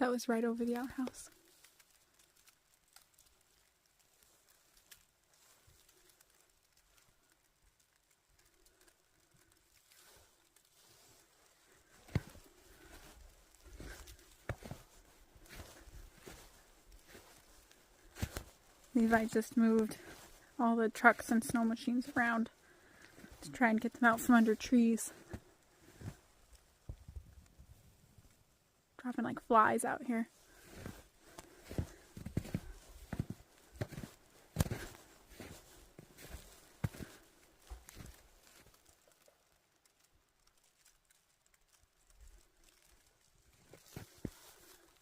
that was right over the outhouse. Levi just moved all the trucks and snow machines around to try and get them out from under trees. Dropping like flies out here.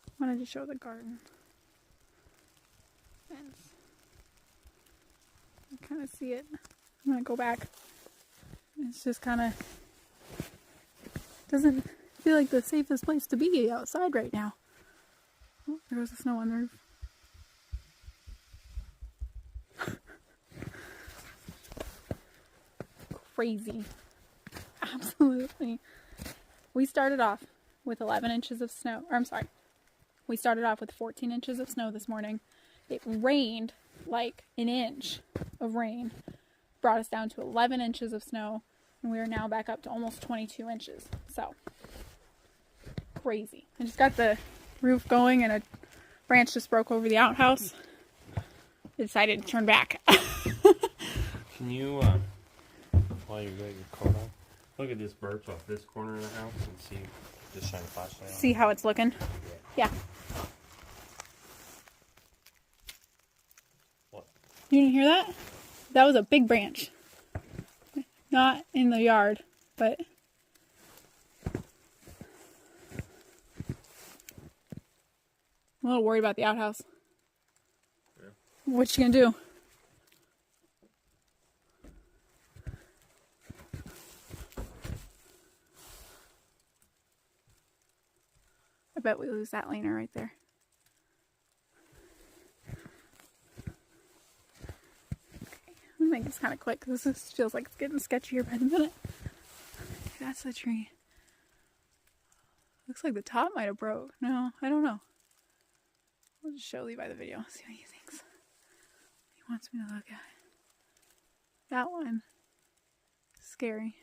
I wanted to show the garden fence. You kind of see it. I'm gonna go back. It's just kind of doesn't feel like the safest place to be outside right now. Oh, there goes the snow on the roof. Crazy. Absolutely. We started off with 11 inches of snow. Or I'm sorry. We started off with 14 inches of snow this morning. It rained like an inch of rain. Brought us down to 11 inches of snow. And we are now back up to almost 22 inches. So, crazy. I just got the roof going and a branch just broke over the outhouse. I decided to turn back. Can you, while you're got your coat on, look at this birch off this corner of the house and see, just shine a flashlight on it. See how it's looking? Yeah. What? You didn't hear that? That was a big branch. Not in the yard, but I'm a little worried about the outhouse. Yeah. What you gonna do? I bet we lose that laner right there. I'm gonna make this kind of quick because this feels like it's getting sketchier by the minute. That's the tree. Looks like the top might have broke. No, I don't know. I'll just show Levi the video, see what he thinks. He wants me to look at it. That one. Scary.